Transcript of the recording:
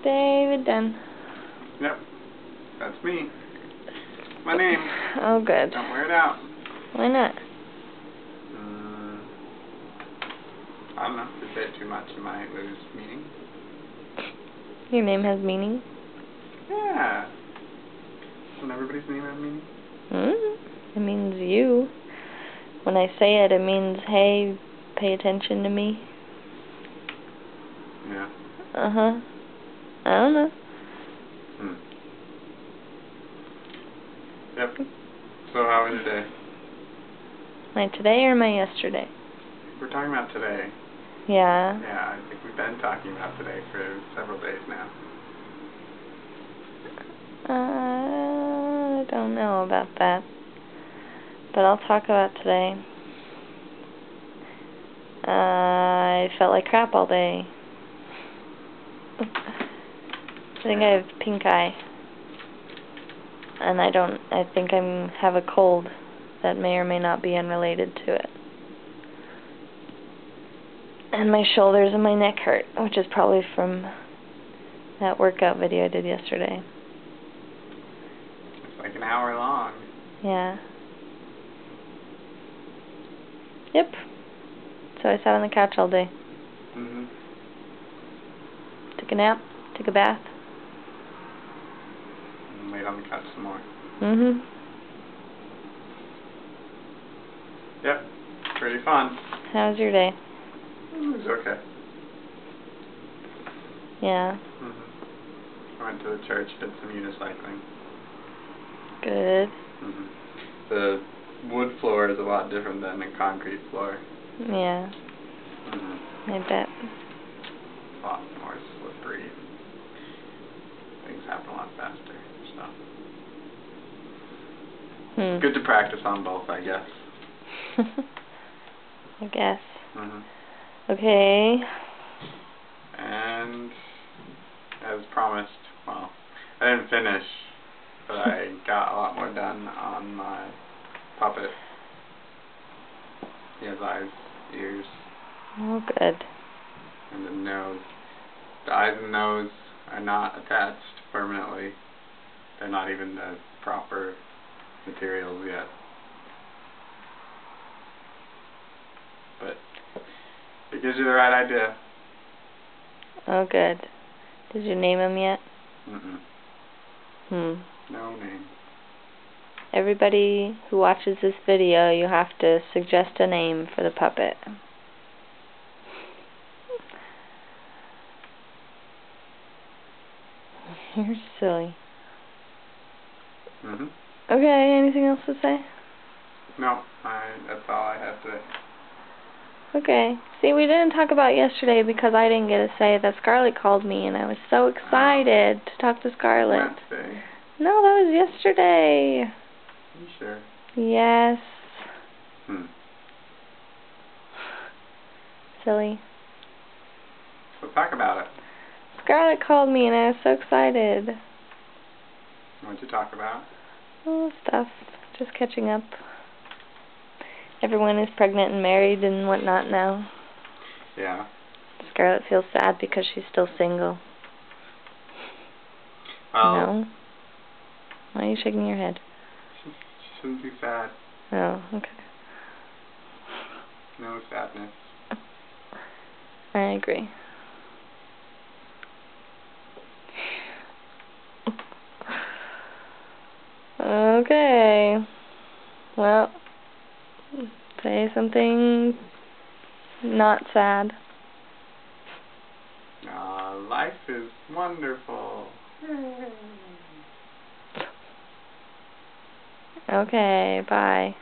David Dunn. Yep, that's me. My name. Oh, good. Don't wear it out. Why not? I don't know. If you say it too much, you might lose meaning. Your name has meaning? Yeah. Doesn't everybody's name have meaning? It means you. When I say it, it means, hey, pay attention to me. Yeah. Uh-huh. I don't know. Yep. So how was your day? My today or my yesterday? We're talking about today. Yeah. Yeah, I think we've been talking about today for several days now. I don't know about that. But I'll talk about today. I felt like crap all day. I think I have pink eye. And I think I have a cold that may or may not be unrelated to it. And my shoulders and my neck hurt, which is probably from that workout video I did yesterday. It's like an hour long. Yeah. Yep. So I sat on the couch all day. Took a nap, took a bath. And laid on the couch some more. Yep. Pretty fun. How was your day? It was okay. Yeah. I went to the church, did some unicycling. Good. The wood floor is a lot different than a concrete floor. Yeah. I bet. A lot more slippery. Things happen a lot faster. So. Good to practice on both, I guess. I guess. Okay. And as promised, well, I didn't finish, but I got a lot more done on my puppet. He has eyes, ears. Oh, good. And a nose. The eyes and nose are not attached permanently. They're not even the proper materials yet. But it gives you the right idea. Oh, good. Did you name him yet? No name. Everybody who watches this video, you have to suggest a name for the puppet. You're silly. Okay, anything else to say? No, that's all I have to say. Okay. See, we didn't talk about yesterday because I didn't get to say that Scarlett called me, and I was so excited to talk to Scarlett. Wednesday. No, that was yesterday. Are you sure? Yes. Silly. So talk about it. Scarlett called me, and I was so excited. What'd you talk about? Oh, stuff. Just catching up. Everyone is pregnant and married and whatnot now. Yeah. Scarlett feels sad because she's still single. Well, no? Why are you shaking your head? She shouldn't be sad. Oh, okay. No sadness. I agree. Okay. Well, say something not sad. Life is wonderful. Okay, bye.